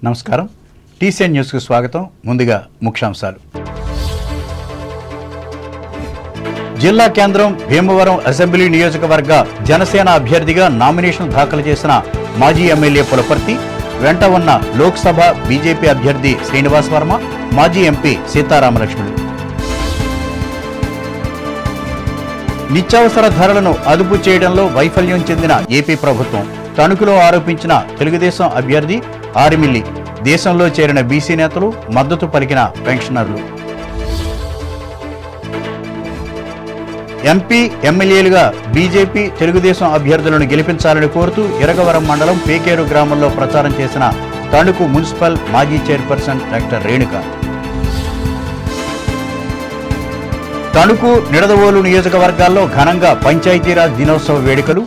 నమస్కారం. టీసీఎన్ న్యూస్కు స్వాగతం. ముందుగా ముఖ్యాంశాలు. జిల్లా కేంద్రం భీమవరం అసెంబ్లీ నియోజకవర్గ జనసేన అభ్యర్థిగా నామినేషన్ దాఖలు చేసిన మాజీ ఎమ్మెల్యే పులపర్తి, వెంట ఉన్న లోక్సభ బీజేపీ అభ్యర్థి శ్రీనివాస్ వర్మ, మాజీ ఎంపీ సీతారామలక్ష్మణులు. నిత్యావసర ధరలను అదుపు చేయడంలో వైఫల్యం చెందిన ఏపీ ప్రభుత్వం తణుకులో ఆరోపించిన తెలుగుదేశం అభ్యర్థి ఆరిమిల్లి, దేశంలో చేరిన బీసీ నేతలు, మద్దతు పలికిన పెన్షనర్లు. ఎంపీ ఎమ్మెల్యేలుగా బీజేపీ తెలుగుదేశం అభ్యర్థులను గెలిపించాలని కోరుతూ ఇరగవరం మండలం పేకేరు గ్రామంలో ప్రచారం చేసిన తణుకు మున్సిపల్ మాజీ చైర్పర్సన్ డాక్టర్ రేణుక. తణుకు, నిడదవోలు నియోజకవర్గాల్లో ఘనంగా పంచాయతీరాజ్ దినోత్సవ వేడుకలు.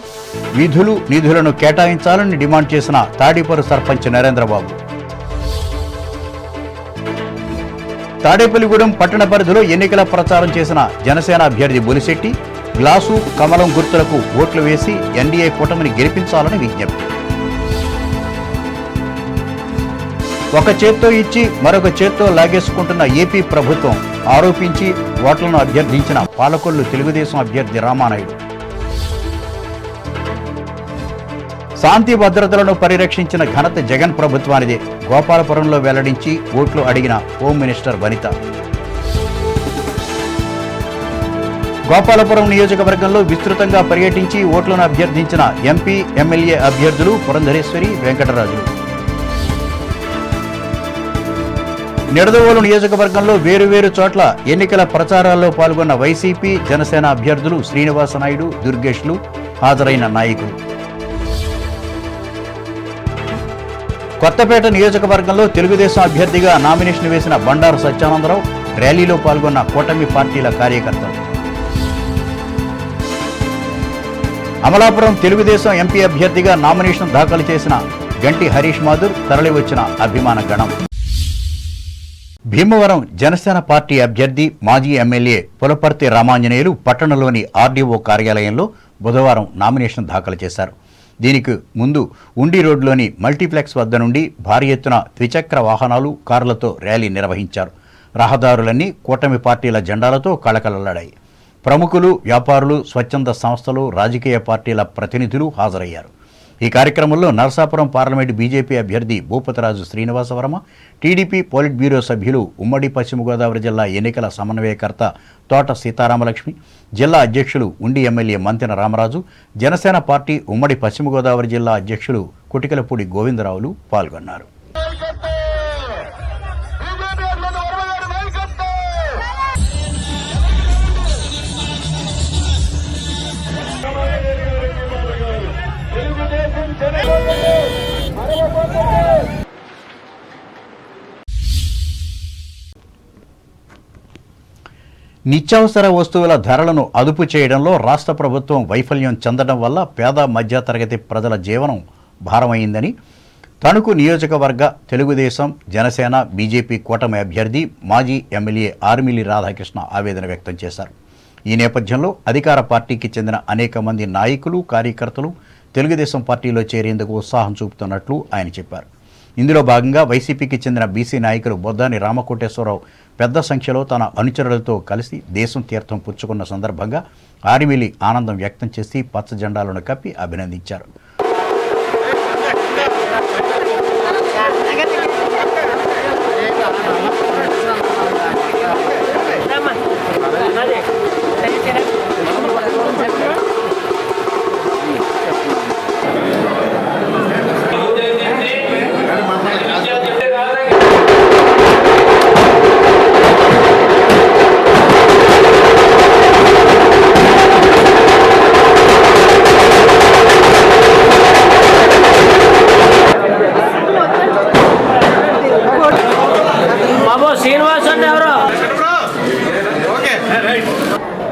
విధులు నిధులను కేటాయించాలని డిమాండ్ చేసిన తాడేపల్లి సర్పంచ్ నరేంద్రబాబు. తాడేపల్లిగూడెం పట్టణ పరిధిలో ఎన్నికల ప్రచారం చేసిన జనసేన అభ్యర్థి బొలిశెట్టి, గ్లాసు, కమలం గుర్తులకు ఓట్లు వేసి ఎన్డీఏ కూటమిని గెలిపించాలని విజ్ఞప్తి. ఒక చేత్తో ఇచ్చి మరొక చేత్తో లాగేసుకుంటున్న ఏపీ ప్రభుత్వం ఆరోపించి ఓట్లను అభ్యర్థించిన పాలకొల్లు తెలుగుదేశం అభ్యర్థి రామానాయుడు. శాంతి భద్రతలను పరిరక్షించిన ఘనత జగన్ ప్రభుత్వానిదే, గోపాలపురంలో వెల్లడించి ఓట్లు అడిగిన హోం మినిస్టర్ వనిత. గోపాలపురం నియోజకవర్గంలో విస్తృతంగా పర్యటించి ఓట్లను అభ్యర్థించిన ఎంపీ ఎమ్మెల్యే అభ్యర్థులు పురంధరేశ్వరి, వెంకటరాజు. నిడదవోలు నియోజకవర్గంలో వేరువేరు చోట్ల ఎన్నికల ప్రచారాల్లో పాల్గొన్న వైసీపీ, జనసేన అభ్యర్థులు శ్రీనివాసనాయుడు, దుర్గేష్లు హాజరైన నాయకులు. కొత్తపేట నియోజకవర్గంలో తెలుగుదేశం అభ్యర్థిగా నామినేషన్ వేసిన బండారు సత్యానందరావు, ర్యాలీలో పాల్గొన్న కూటమి పార్టీల కార్యకర్తలు. అమలాపురం తెలుగుదేశం ఎంపీ అభ్యర్థిగా నామినేషన్ దాఖలు చేసిన గంటి హరీష్ మాధుర్, తరలివచ్చిన అభిమాన గణం. భీమవరం జనసేన పార్టీ అభ్యర్థి మాజీ ఎమ్మెల్యే పులపర్తి రామాంజనేయులు పట్టణంలోని ఆర్డీఓ కార్యాలయంలో బుధవారం నామినేషన్ దాఖలు చేశారు. దీనికి ముందు ఉండి రోడ్లోని మల్టీప్లెక్స్ వద్ద నుండి భారీ ఎత్తున ద్విచక్ర వాహనాలు, కార్లతో ర్యాలీ నిర్వహించారు. రహదారులన్నీ కూటమి పార్టీల జెండాలతో కళకళలాడాయి. ప్రముఖులు, వ్యాపారులు, స్వచ్ఛంద సంస్థలు, రాజకీయ పార్టీల ప్రతినిధులు హాజరయ్యారు. ఈ కార్యక్రమంలో నరసాపురం పార్లమెంటు బీజేపీ అభ్యర్థి Bhupathiraju Srinivasavarma, TDP polit bureau సభ్యులు, ఉమ్మడి పశ్చిమ గోదావరి జిల్లా ఎన్నికల సమన్వయకర్త తోట సీతారామలక్ష్మి, జిల్లా అధ్యక్షులు ఉండి ఎమ్మెల్యే మంతెన రామరాజు, జనసేన పార్టీ ఉమ్మడి పశ్చిమ గోదావరి జిల్లా అధ్యక్షులు కుటికలపూడి గోవిందరావులు పాల్గొన్నారు. నిత్యావసర వస్తువుల ధరలను అదుపు చేయడంలో రాష్ట్ర ప్రభుత్వం వైఫల్యం చెందడం వల్ల పేద మధ్యతరగతి ప్రజల జీవనం భారమైందని తణుకు నియోజకవర్గ తెలుగుదేశం, జనసేన, బీజేపీ కూటమి అభ్యర్థి మాజీ ఎమ్మెల్యే ఆరిమిల్లి రాధాకృష్ణ ఆవేదన వ్యక్తం చేశారు. ఈ నేపథ్యంలో అధికార పార్టీకి చెందిన అనేక మంది నాయకులు, కార్యకర్తలు తెలుగుదేశం పార్టీలో చేరేందుకు ఉత్సాహం చూపుతున్నట్లు ఆయన చెప్పారు. ఇందులో భాగంగా వైసీపీకి చెందిన బీసీ నాయకులు బొద్దాని రామకోటేశ్వరరావు పెద్ద సంఖ్యలో తన అనుచరులతో కలిసి దేశం తీర్థం పుచ్చుకున్న సందర్భంగా ఆరిమిల్లి ఆనందం వ్యక్తం చేసి పచ్చ జెండాలను కప్పి అభినందించారు.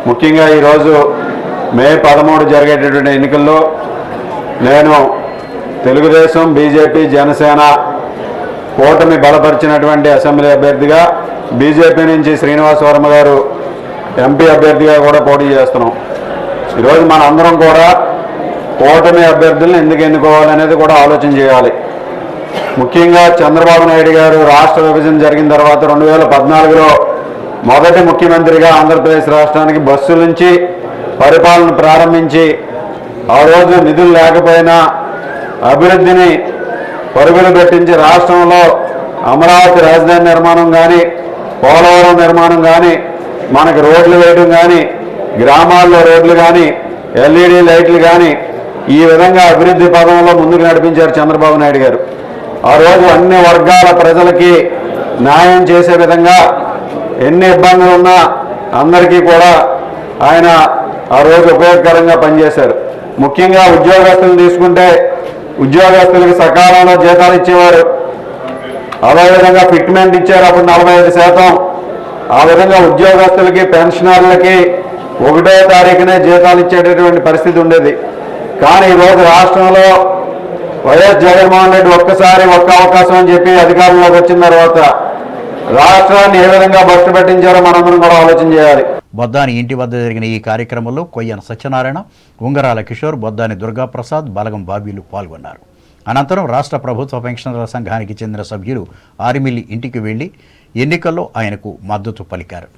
ముఖ్యంగా ఈరోజు మే 13 జరిగేటటువంటి ఎన్నికల్లో నేను తెలుగుదేశం, బీజేపీ, జనసేన కూటమి బలపరిచినటువంటి అసెంబ్లీ అభ్యర్థిగా బీజేపీ నుంచి శ్రీనివాస్ వర్మ గారు ఎంపీ అభ్యర్థిగా కూడా పోటీ చేస్తున్నాం. ఈరోజు మన అందరం కూడా కూటమి అభ్యర్థులను ఎందుకు ఎన్నుకోవాలనేది కూడా ఆలోచన చేయాలి. ముఖ్యంగా చంద్రబాబు నాయుడు గారు రాష్ట్ర విభజన జరిగిన తర్వాత 2014లో మొదటి ముఖ్యమంత్రిగా ఆంధ్రప్రదేశ్ రాష్ట్రానికి బస్సు నుంచి పరిపాలన ప్రారంభించి ఆ రోజు నిధులు లేకపోయినా అభివృద్ధిని పరుగులు పెట్టించి రాష్ట్రంలో అమరావతి రాజధాని నిర్మాణం కానీ, పోలవరం నిర్మాణం కానీ, మనకు రోడ్లు వేయడం కానీ, గ్రామాల్లో రోడ్లు కానీ, ఎల్ఈడి లైట్లు కానీ, ఈ విధంగా అభివృద్ధి పదంలో ముందుకు నడిపించారు చంద్రబాబు నాయుడు గారు. ఆ రోజు అన్ని వర్గాల ప్రజలకి న్యాయం చేసే విధంగా ఎన్ని ఇబ్బందులు ఉన్నా అందరికీ కూడా ఆయన ఆ రోజు ఉపయోగకరంగా పనిచేశారు. ముఖ్యంగా ఉద్యోగస్తులు తీసుకుంటే ఉద్యోగస్తులకు సకాలంలో జీతాలు ఇచ్చేవారు. అదేవిధంగా ఫిట్మెంట్ ఇచ్చారు అప్పుడు 45%. ఆ విధంగా ఉద్యోగస్తులకి పెన్షనర్లకి 1వ తారీఖునే జీతాలు ఇచ్చేటటువంటి పరిస్థితి ఉండేది. కానీ ఈరోజు రాష్ట్రంలో వైఎస్ జగన్మోహన్ రెడ్డి ఒక్క అవకాశం అని చెప్పి అధికారంలోకి వచ్చిన తర్వాత రాష్ట్రాన్ని ఏ విధంగా బస్సు పెట్టించారో మనందరం కూడా ఆలోచన చేయాలి. బొద్దాని ఇంటి వద్ద జరిగిన ఈ కార్యక్రమంలో కొయ్యన సత్యనారాయణ, ఉంగరాల కిషోర్, బొద్దాని దుర్గాప్రసాద్, బలగం బాబీలు పాల్గొన్నారు. అనంతరం రాష్ట్ర ప్రభుత్వ పెన్షనర్ల సంఘానికి చెందిన సభ్యులు ఆరిమిల్లి ఇంటికి వెళ్లి ఎన్నికల్లో ఆయనకు మద్దతు పలికారు.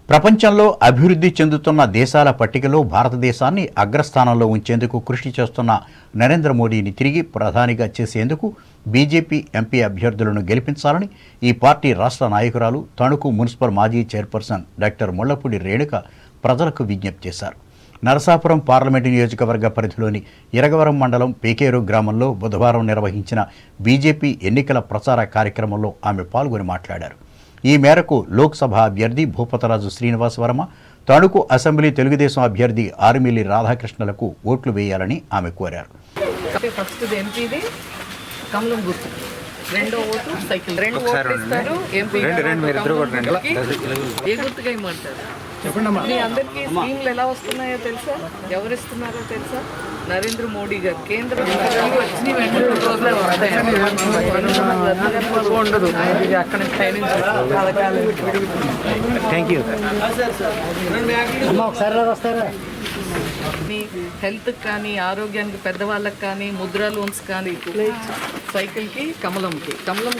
ప్రపంచంలో అభివృద్ధి చెందుతున్న దేశాల పట్టికలో భారతదేశాన్ని అగ్రస్థానంలో ఉంచేందుకు కృషి చేస్తున్న నరేంద్ర మోడీని తిరిగి ప్రధానిగా చేసేందుకు బీజేపీ ఎంపీ అభ్యర్థులను గెలిపించాలని ఈ పార్టీ రాష్ట్ర నాయకురాలు, తణుకు మున్సిపల్ మాజీ చైర్పర్సన్ డాక్టర్ ముళ్లపూడి రేణుక ప్రజలకు విజ్ఞప్తి చేశారు. నరసాపురం పార్లమెంటు నియోజకవర్గ పరిధిలోని ఇరగవరం మండలం పేకేరు గ్రామంలో బుధవారం నిర్వహించిన బీజేపీ ఎన్నికల ప్రచార కార్యక్రమంలో ఆమె పాల్గొని మాట్లాడారు. ఈ మేరకు లోక్సభ అభ్యర్థి భూపతరాజు శ్రీనివాస్ వర్మ, తణుకు అసెంబ్లీ తెలుగుదేశం అభ్యర్థి ఆరిమిల్లి రాధాకృష్ణలకు ఓట్లు వేయాలని ఆమె కోరారు. ఫస్ట్ ఎంపీది కమలం గుర్తు, రెండో ఓటు సైకిల్, రెండు ఓట్లు ఇస్తారు. ఎంపీ ఏ గుర్తుగా ఇమ్మంటారు? మీ అందరికీ స్కీమ్లు ఎలా వస్తున్నాయో తెలుసా? ఎవరు ఇస్తున్నారో తెలుసా? నరేంద్ర మోడీ గారు కేంద్రం వచ్చి వెంటనే రోజులే వస్తాయి. ఉండదు అక్కడ హెల్త్ కానీ, ఆరోగ్యానికి, పెద్దవాళ్ళకి కానీ, ముద్రా లోన్స్ కానీ, సైకిల్కి, కమలం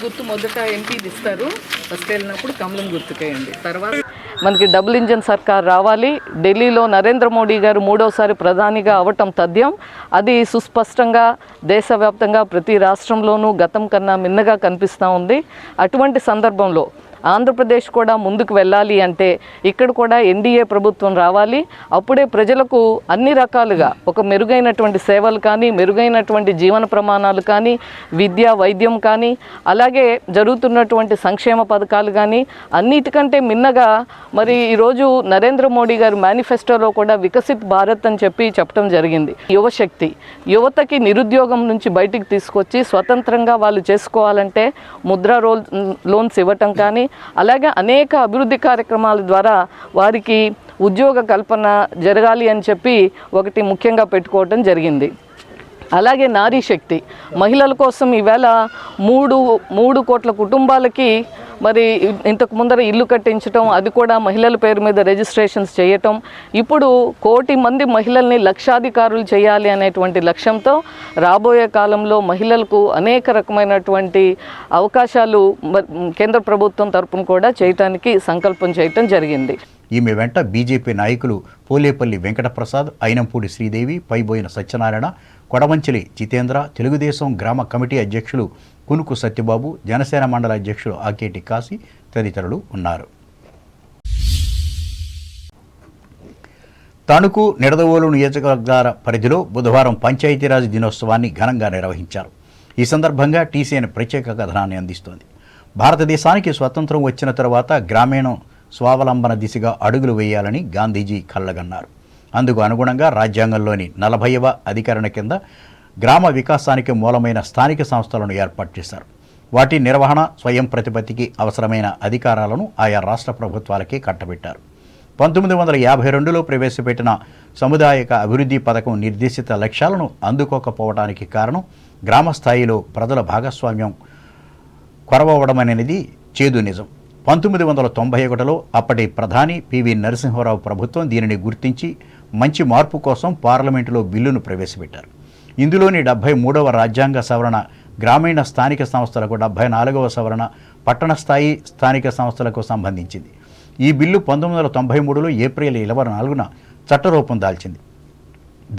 గుర్తు మొదట ఎంపీది ఇస్తారు. ఫస్ట్ వెళ్ళినప్పుడు కమలం గుర్తుకేయండి. తర్వాత మనకి డబుల్ ఇంజన్ సర్కార్ రావాలి. ఢిల్లీలో నరేంద్ర మోడీ గారు 3వసారి ప్రధానిగా అవటం తథ్యం. అది సుస్పష్టంగా దేశవ్యాప్తంగా ప్రతి రాష్ట్రంలోనూ గతం కన్నా మిన్నగా కనిపిస్తూ ఉంది. అటువంటి సందర్భంలో ఆంధ్రప్రదేశ్ కూడా ముందుకు వెళ్ళాలి అంటే ఇక్కడ కూడా ఎన్డీఏ ప్రభుత్వం రావాలి. అప్పుడే ప్రజలకు అన్ని రకాలుగా ఒక మెరుగైనటువంటి సేవలు కానీ, మెరుగైనటువంటి జీవన ప్రమాణాలు కానీ, విద్య, వైద్యం కానీ, అలాగే జరుగుతున్నటువంటి సంక్షేమ పథకాలు కానీ అన్నిటికంటే మిన్నగా మరి ఈరోజు నరేంద్ర మోడీ గారు మేనిఫెస్టోలో కూడా వికసిత్ భారత్ అని చెప్పడం జరిగింది. యువశక్తి, యువతకి నిరుద్యోగం నుంచి బయటికి తీసుకొచ్చి స్వతంత్రంగా వాళ్ళు చేసుకోవాలంటే ముద్రా లోన్స్ ఇవ్వటం కానీ, అలాగే అనేక అభివృద్ధి కార్యక్రమాల ద్వారా వారికి ఉద్యోగ కల్పన జరగాలి అని చెప్పి ఒకటి ముఖ్యంగా పెట్టుకోవటం జరిగింది. అలాగే నారీ శక్తి, మహిళల కోసం ఈవేళ 3 కోట్ల కుటుంబాలకి మరి ఇంతకు ముందర ఇల్లు కట్టించటం, అది కూడా మహిళల పేరు మీద రిజిస్ట్రేషన్స్ చేయటం, ఇప్పుడు 1 కోటి మంది మహిళల్ని లక్షాధికారులు చేయాలి అనేటువంటి లక్ష్యంతో రాబోయే కాలంలో మహిళలకు అనేక రకమైనటువంటి అవకాశాలు కేంద్ర ప్రభుత్వం తరపున కూడా చేయటానికి సంకల్పం చేయటం జరిగింది. ఈమె వెంట బీజేపీ నాయకులు పోలేపల్లి వెంకటప్రసాద్, అయినంపూడి శ్రీదేవి, పైబోయిన సత్యనారాయణ, కొడవంచలి జితేంద్ర, తెలుగుదేశం గ్రామ కమిటీ అధ్యక్షులు కునుకు సత్యబాబు, జనసేన మండల అధ్యక్షులు ఆకేటి కాశీ తదితరులు ఉన్నారు. తణుకు, నిడదవోలు నియోజకవర్గాల పరిధిలో బుధవారం పంచాయతీరాజ్ దినోత్సవాన్ని ఘనంగా నిర్వహించారు. ఈ సందర్భంగా టీసీఎన్ ప్రత్యేక కథనాన్ని అందిస్తోంది. భారతదేశానికి స్వతంత్రం వచ్చిన తర్వాత గ్రామీణ స్వావలంబన దిశగా అడుగులు వేయాలని గాంధీజీ కలగన్నారు. అందుకు అనుగుణంగా రాజ్యాంగంలోని 40వ అధికరణ కింద గ్రామ వికాసానికి మూలమైన స్థానిక సంస్థలను ఏర్పాటు చేశారు. వాటి నిర్వహణ, స్వయం ప్రతిపత్తికి అవసరమైన అధికారాలను ఆయా రాష్ట్ర ప్రభుత్వాలకే కట్టబెట్టారు. 1952లో ప్రవేశపెట్టిన సముదాయక అభివృద్ధి పథకం నిర్దేశిత లక్ష్యాలను అందుకోకపోవడానికి కారణం గ్రామ స్థాయిలో ప్రజల భాగస్వామ్యం కొరవడమనేది చేదు నిజం. 1991లో అప్పటి ప్రధాని పివి నరసింహారావు ప్రభుత్వం దీనిని గుర్తించి మంచి మార్పు కోసం పార్లమెంటులో బిల్లును ప్రవేశపెట్టారు. ఇందులోని 73వ రాజ్యాంగ సవరణ గ్రామీణ స్థానిక సంస్థలకు, 74వ సవరణ పట్టణ స్థాయి స్థానిక సంస్థలకు సంబంధించింది. ఈ బిల్లు 1993లో ఏప్రిల్ 24న చట్టరూపం దాల్చింది.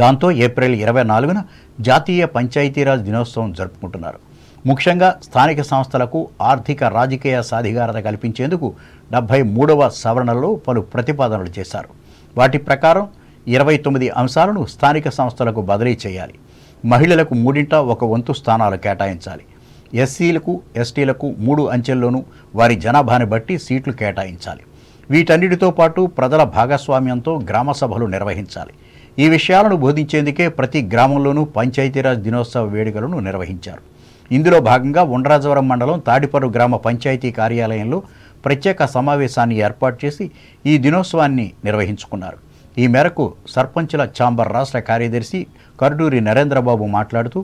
దాంతో ఏప్రిల్ 24న జాతీయ పంచాయతీరాజ్ దినోత్సవం జరుపుకుంటున్నారు. ముఖ్యంగా స్థానిక సంస్థలకు ఆర్థిక రాజకీయ సాధికారత కల్పించేందుకు 73వ సవరణలో పలు ప్రతిపాదనలు చేశారు. వాటి ప్రకారం 29 అంశాలను స్థానిక సంస్థలకు బదిలీ చేయాలి. మహిళలకు 3/1 స్థానాలు కేటాయించాలి. ఎస్సీలకు, ఎస్టీలకు 3 అంచెల్లోనూ వారి జనాభాని బట్టి సీట్లు కేటాయించాలి. వీటన్నిటితో పాటు ప్రజల భాగస్వామ్యంతో గ్రామ సభలు నిర్వహించాలి. ఈ విషయాలను బోధించేందుకే ప్రతి గ్రామంలోనూ పంచాయతీరాజ్ దినోత్సవ వేడుకలను నిర్వహించారు. ఇందులో భాగంగా ఉండ్రాజవరం మండలం తాడిపర్రు గ్రామ పంచాయతీ కార్యాలయంలో ప్రత్యేక సమావేశాన్ని ఏర్పాటు చేసి ఈ దినోత్సవాన్ని నిర్వహించుకున్నారు. ఈ మేరకు సర్పంచుల ఛాంబర్ రాష్ట్ర కార్యదర్శి కర్డూరి నరేంద్రబాబు మాట్లాడుతూ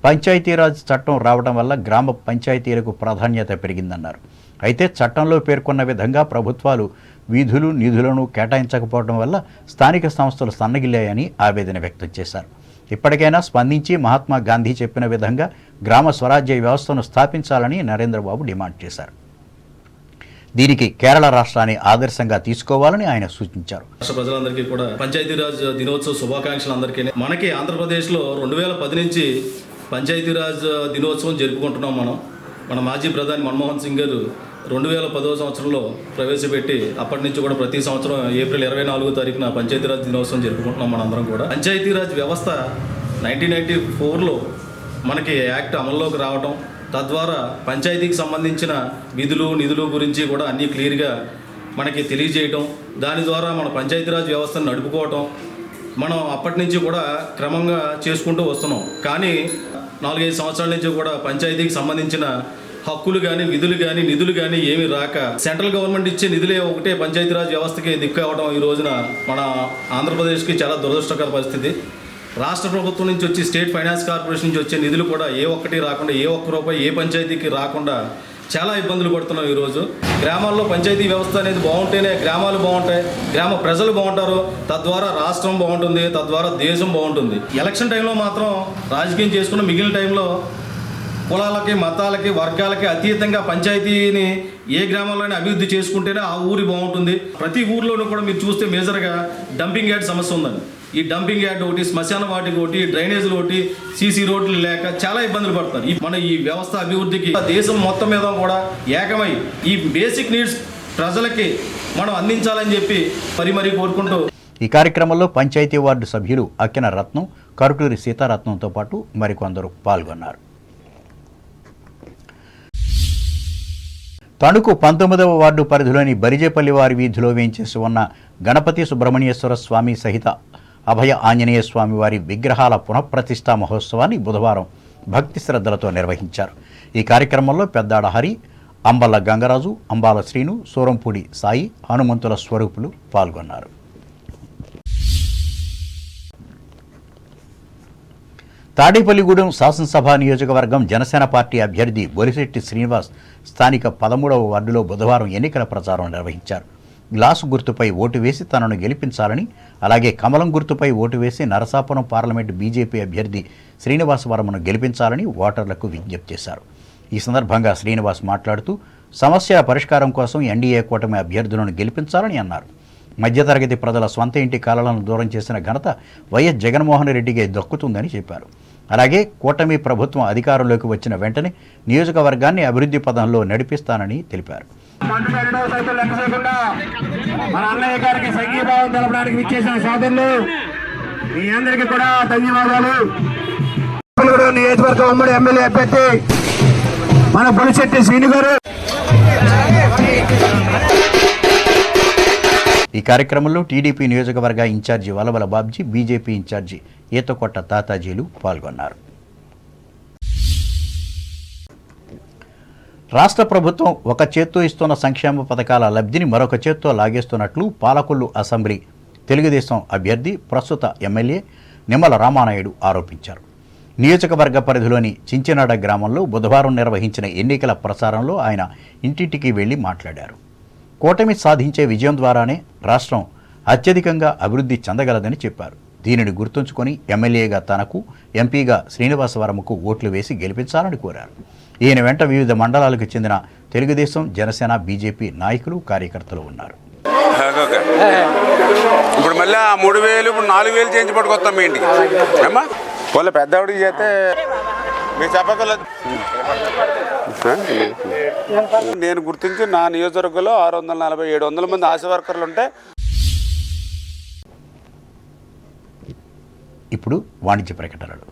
పంచాయతీరాజ్ చట్టం రావడం వల్ల గ్రామ పంచాయతీలకు ప్రాధాన్యత పెరిగిందన్నారు. అయితే చట్టంలో పేర్కొన్న విధంగా ప్రభుత్వాలు వీధులు, నిధులను కేటాయించకపోవడం వల్ల స్థానిక సంస్థలు సన్నగిల్లాయని ఆవేదన వ్యక్తం చేశారు. ఇప్పటికైనా స్పందించి మహాత్మా గాంధీ చెప్పిన విధంగా గ్రామ స్వరాజ్య వ్యవస్థను స్థాపించాలని నరేంద్రబాబు డిమాండ్ చేశారు. దీనికి కేరళ రాష్ట్రాన్ని ఆదర్శంగా తీసుకోవాలని ఆయన సూచించారు. రాష్ట్ర ప్రజలందరికీ కూడా పంచాయతీరాజ్ దినోత్సవ శుభాకాంక్షలు అందరికీ. మనకి ఆంధ్రప్రదేశ్లో 2010 నుంచి పంచాయతీరాజ్ దినోత్సవం జరుపుకుంటున్నాం. మన మాజీ ప్రధాని మన్మోహన్ సింగ్ గారు 2010వ సంవత్సరంలో ప్రవేశపెట్టి అప్పటి నుంచి కూడా ప్రతి సంవత్సరం ఏప్రిల్ 24వ తారీఖున పంచాయతీరాజ్ దినోత్సవం జరుపుకుంటున్నాం మనందరం కూడా. పంచాయతీరాజ్ వ్యవస్థ 1994లో మనకి యాక్ట్ అమల్లోకి రావటం, తద్వారా పంచాయతీకి సంబంధించిన విధులు, నిధులు గురించి కూడా అన్నీ క్లియర్గా మనకి తెలియజేయటం, దాని ద్వారా మన పంచాయతీరాజ్ వ్యవస్థను నడుపుకోవటం మనం అప్పటి నుంచి కూడా క్రమంగా చేసుకుంటూ వస్తున్నాం. కానీ 4-5 సంవత్సరాల నుంచి కూడా పంచాయతీకి సంబంధించిన హక్కులు కానీ, విధులు కానీ, నిధులు కానీ ఏమీ రాక సెంట్రల్ గవర్నమెంట్ ఇచ్చే నిధులే ఒకటే పంచాయతీరాజ్ వ్యవస్థకి దిక్కు అవ్వడం ఈ రోజున మన ఆంధ్రప్రదేశ్కి చాలా దురదృష్టకర పరిస్థితి. రాష్ట్ర ప్రభుత్వం నుంచి వచ్చి, స్టేట్ ఫైనాన్స్ కార్పొరేషన్ నుంచి వచ్చే నిధులు కూడా ఏ ఒక్కటి రాకుండా, ఏ ఒక్క రూపాయి ఏ పంచాయతీకి రాకుండా చాలా ఇబ్బందులు పడుతున్నాం ఈరోజు. గ్రామాల్లో పంచాయతీ వ్యవస్థ అనేది బాగుంటేనే గ్రామాలు బాగుంటాయి, గ్రామ ప్రజలు బాగుంటారు, తద్వారా రాష్ట్రం బాగుంటుంది, తద్వారా దేశం బాగుంటుంది. ఎలక్షన్ టైంలో మాత్రం రాజకీయం చేసుకున్న మిగిలిన టైంలో కులాలకి, మతాలకి, వర్గాలకి అతీతంగా పంచాయతీని ఏ గ్రామంలోనే అభివృద్ధి చేసుకుంటేనే ఆ ఊరి బాగుంటుంది. ప్రతి ఊర్లోనూ కూడా మీరు చూస్తే మేజర్గా డంపింగ్ యార్డ్ సమస్య ఉందండి. ఈ డంపింగ్ యార్డ్ ఒకటి, శ్మశాన వాటికి ఒకటి, డ్రైనేజీలు ఒకటి, సీసీ రోడ్లు లేక చాలా ఇబ్బందులు పడుతున్నారు. మన ఈ వ్యవస్థ అభివృద్ధికి దేశం మొత్తం మీద కూడా ఏకమై ఈ బేసిక్ నీడ్స్ ప్రజలకి మనం అందించాలని చెప్పి మరీ కోరుకుంటూ ఈ కార్యక్రమంలో పంచాయతీ వార్డు సభ్యులు అక్కిన రత్నం, కరుటూరి సీతారత్నంతో పాటు మరికొందరు పాల్గొన్నారు. తణుకు 19వ వార్డు పరిధిలోని బరిజేపల్లి వారి వీధిలో వేయించేసి ఉన్న గణపతి సుబ్రహ్మణ్యేశ్వర స్వామి సహిత అభయ ఆంజనేయ స్వామి వారి విగ్రహాల పునఃప్రతిష్ఠా మహోత్సవాన్ని బుధవారం భక్తి శ్రద్ధలతో నిర్వహించారు. ఈ కార్యక్రమంలో పెద్దాడ హరి, అంబల్ల గంగరాజు, అంబాల శ్రీను, సూరంపూడి సాయి, హనుమంతుల స్వరూపులు పాల్గొన్నారు. తాడేపల్లిగూడెం శాసనసభ నియోజకవర్గం జనసేన పార్టీ అభ్యర్థి బొలిశెట్టి శ్రీనివాస్ స్థానిక 13వ వార్డులో బుధవారం ఎన్నికల ప్రచారం నిర్వహించారు. గ్లాసు గుర్తుపై ఓటు వేసి తనను గెలిపించాలని, అలాగే కమలం గుర్తుపై ఓటు వేసి నరసాపురం పార్లమెంటు బీజేపీ అభ్యర్థి శ్రీనివాస్ వర్మను గెలిపించాలని ఓటర్లకు విజ్ఞప్తి చేశారు. ఈ సందర్భంగా శ్రీనివాస్ మాట్లాడుతూ సమస్యల పరిష్కారం కోసం ఎన్డీఏ కూటమి అభ్యర్థులను గెలిపించాలని అన్నారు. మధ్యతరగతి ప్రజల స్వంత ఇంటి కలలను దూరం చేసిన ఘనత వైఎస్ జగన్మోహన్ రెడ్డికి దక్కుతుందని చెప్పారు. అలాగే కూటమి ప్రభుత్వం అధికారంలోకి వచ్చిన వెంటనే నియోజకవర్గాన్ని అభివృద్ధి పదంలో నడిపిస్తానని తెలిపారు. మన అన్నయ్య గారికి సంఘీభావం తెలపడానికి విచ్చేసిన సోదరులు మీ అందరికీ కూడా ధన్యవాదాలు. నియోజకవర్గం ఉమ్మడి ఎమ్మెల్యే అభ్యర్థి మన బొలిశెట్టి శ్రీను గారు. ఈ కార్యక్రమంలో టీడీపీ నియోజకవర్గ incharge Valavala Babji, BJP incharge Eethakota తాతాజీలు పాల్గొన్నారు. రాష్ట్ర ప్రభుత్వం ఒక చేత్తో ఇస్తున్న సంక్షేమ పథకాల లబ్ధిని మరొక చేత్తో లాగేస్తున్నట్లు పాలకొల్లు అసెంబ్లీ తెలుగుదేశం అభ్యర్థి ప్రస్తుత ఎమ్మెల్యే నిమ్మల రామానాయుడు ఆరోపించారు. నియోజకవర్గ పరిధిలోని చించినాడ గ్రామంలో బుధవారం నిర్వహించిన ఎన్నికల ప్రచారంలో ఆయన ఇంటింటికి వెళ్లి మాట్లాడారు. కూటమి సాధించే విజయం ద్వారానే రాష్ట్రం అత్యధికంగా అభివృద్ధి చెందగలదని చెప్పారు. దీనిని గుర్తుంచుకొని ఎమ్మెల్యేగా తనకు, ఎంపీగా శ్రీనివాసవరంకు ఓట్లు వేసి గెలిపించాలని కోరారు. ఈయన వెంట వివిధ మండలాలకు చెందిన తెలుగుదేశం, జనసేన, బీజేపీ నాయకులు, కార్యకర్తలు ఉన్నారు. ఇప్పుడు మళ్ళీ 3000 ఇప్పుడు 4000 చేంజ్ పట్టుకొస్తాం మీ ఇంటికి అమ్మా. వాళ్ళ పెద్దవాడికి చేస్తే మీరు చెప్పగలదు. నేను గుర్తించి నా నియోజకవర్గంలో 640-700 మంది ఆశా వర్కర్లు ఉంటే. ఇప్పుడు వాణిజ్య ప్రకటనలు.